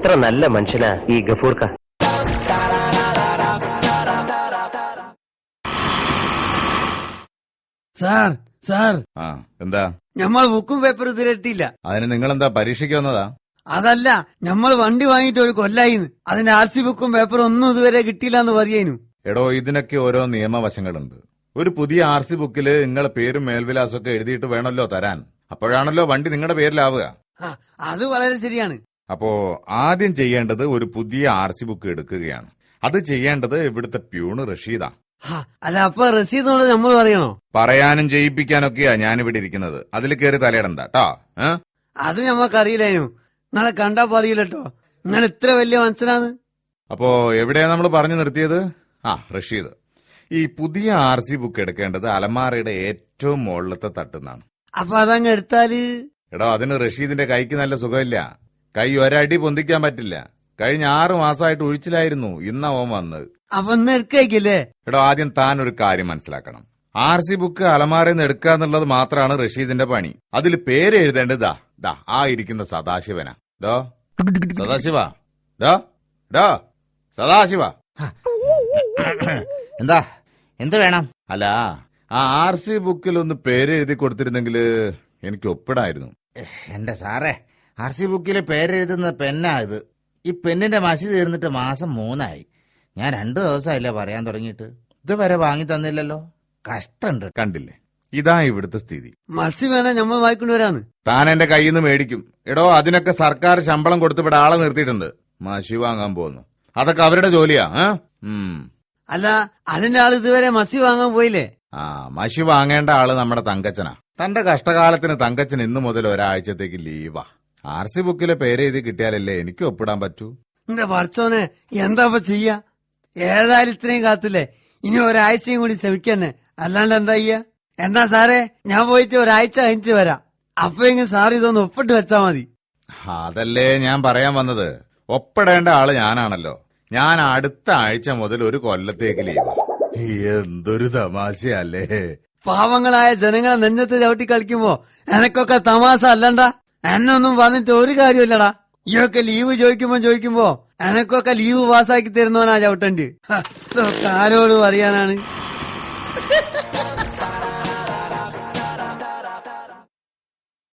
എത്ര നല്ല മനുഷ്യനാ ഈ ഗഫൂർക്ക. സാർ സാർ എന്താ ഞമ്മൾ ബുക്കും പേപ്പറും ഇതുവരെ എത്തിയില്ല. അതിന് നിങ്ങളെന്താ പരീക്ഷയ്ക്ക് വന്നതാ? അതല്ല, ഞമ്മൾ വണ്ടി വാങ്ങിയിട്ട് ഒരു കൊല്ലായിന്ന്. അതിന്റെ RC ബുക്കും പേപ്പറും ഒന്നും ഇതുവരെ കിട്ടിയില്ല എന്ന് പറയുന്നു. എടോ, ഇതിനൊക്കെ ഓരോ നിയമവശങ്ങളുണ്ട്. ഒരു പുതിയ RC ബുക്കില് നിങ്ങളെ പേരും മേൽവിലാസമൊക്കെ എഴുതിയിട്ട് വേണമല്ലോ തരാൻ. അപ്പോഴാണല്ലോ വണ്ടി നിങ്ങളുടെ പേരിലാവുക. അത് വളരെ ശരിയാണ്. അപ്പോ ആദ്യം ചെയ്യേണ്ടത് ഒരു പുതിയ RC ബുക്ക് എടുക്കുകയാണ്. അത് ചെയ്യേണ്ടത് ഇവിടുത്തെ പ്യൂണ് റഷീദാ. അല്ല, അപ്പൊ റസീദോട് നമ്മൾ പറയണോ? പറയാനും ചെയ്യിപ്പിക്കാനൊക്കെയാ ഞാനിവിടെ ഇരിക്കുന്നത്. അതിൽ കയറി തലയിടണ്ട കേട്ടോ. അത് ഞമ്മക്കറിയില്ലേനു. നാളെ കണ്ടാ പറയൂലട്ടോ നിങ്ങൾ ഇത്ര വലിയ മനസ്സിലാന്ന്. അപ്പോ എവിടെയാ നമ്മൾ പറഞ്ഞു നിർത്തിയത്? റഷീദ്, ഈ പുതിയ RC ബുക്ക് എടുക്കേണ്ടത് അലമാറയുടെ ഏറ്റവും മുകളിലത്തെ തട്ടുന്നാണ്. അപ്പൊ അതങ്ങ് എടുത്താല്? എടോ, അതിന് റഷീദിന്റെ കൈക്ക് നല്ല സുഖമില്ല. കൈ ഒരടി പൊന്തിക്കാൻ പറ്റില്ല. കഴിഞ്ഞ 6 മാസമായിട്ട് ഒഴിച്ചിലായിരുന്നു. ഇന്നാ ഓൻ വന്നത്. അപ്പൊ ഇന്ന് എടുക്കല്ലേ? എടോ, ആദ്യം താൻ ഒരു കാര്യം മനസ്സിലാക്കണം. RC ബുക്ക് അലമാരയിൽ നിന്ന് എടുക്കുക എന്നുള്ളത് മാത്രമാണ് റഷീദിന്റെ പണി. അതിൽ പേര് എഴുതേണ്ടതാ ആ ഇരിക്കുന്ന സദാശിവനാ. സദാശിവ, സദാശിവ. എന്താ എന്ത് വേണം? അല്ല, ആ RC ബുക്കിൽ ഒന്ന് പേര് എഴുതി കൊടുത്തിരുന്നെങ്കിൽ എനിക്ക് ഒപ്പിടായിരുന്നു. എന്റെ സാറേ, RC ബുക്കിലെ പേരെഴുതുന്ന പെന്നാ ഇത്. ഈ പെന്നിന്റെ മഷി തീർന്നിട്ട് മാസം 3 ഞാൻ 2 ദിവസമായില്ലേ പറയാൻ തുടങ്ങിയിട്ട്. ഇതുവരെ വാങ്ങി തന്നില്ലല്ലോ. കഷ്ടണ്ട്. കണ്ടില്ലേ, ഇതാ ഇവിടുത്തെ സ്ഥിതി. മസി വേണ നമ്മൾ വായിക്കൊണ്ടുവരാന്ന്. താൻ എന്റെ കയ്യിൽ നിന്ന് മേടിക്കും. എടോ, അതിനൊക്കെ സർക്കാർ ശമ്പളം കൊടുത്ത് ഇവിടെ ആളെ നിർത്തിയിട്ടുണ്ട്. മഷി വാങ്ങാൻ പോകുന്നു. അതൊക്കെ അവരുടെ ജോലിയാ. അല്ല, അതിന്റെ ആള് ഇതുവരെ മസി വാങ്ങാൻ പോയില്ലേ? മഷി വാങ്ങേണ്ട ആള് നമ്മുടെ തങ്കച്ചനാ. തന്റെ കഷ്ടകാലത്തിന് തങ്കച്ചൻ ഇന്നു മുതൽ ഒരാഴ്ചത്തേക്ക് ലീവാ. RC ബുക്കിലെ പേരെഴുതി കിട്ടിയാലല്ലേ എനിക്ക് ഒപ്പിടാൻ പറ്റൂ. എന്റെ പറച്ചോനെ, എന്താ ചെയ്യാ? ഏതായാലും ഇത്രയും കാത്തില്ലേ, ഇനി ഒരാഴ്ചയും കൂടി ശ്രമിക്കന്നെ. അല്ലാണ്ട് എന്താ ചെയ്യാ? എന്നാ സാറേ, ഞാൻ പോയിട്ട് ഒരാഴ്ച കഴിഞ്ഞിട്ട് വരാം. അപ്പോഴെങ്കിലും സാർ ഇതൊന്ന് ഒപ്പിട്ട് വെച്ചാ മതി. അതല്ലേ ഞാൻ പറയാൻ വന്നത്. ഒപ്പിടേണ്ട ആള് ഞാനാണല്ലോ. ഞാൻ അടുത്ത ആഴ്ച മുതൽ 1 കൊല്ലത്തേക്ക് ലീവാ. എന്തൊരു തമാശയല്ലേ? പാവങ്ങളായ ജനങ്ങളെ നെഞ്ഞത്ത് ചവിട്ടി കളിക്കുമ്പോ എനക്കൊക്കെ തമാശ അല്ലണ്ട. എന്നൊന്നും പറഞ്ഞിട്ട് ഒരു കാര്യമില്ലടാ. ഈയൊക്കെ ലീവ് ചോദിക്കുമ്പോ എനക്കൊക്കെ ലീവ് പാസ്സാക്കി തരുന്നവനാ ചവിട്ടണ്ട്. ഇതൊക്കെ ആരോട് പറയാനാണ്?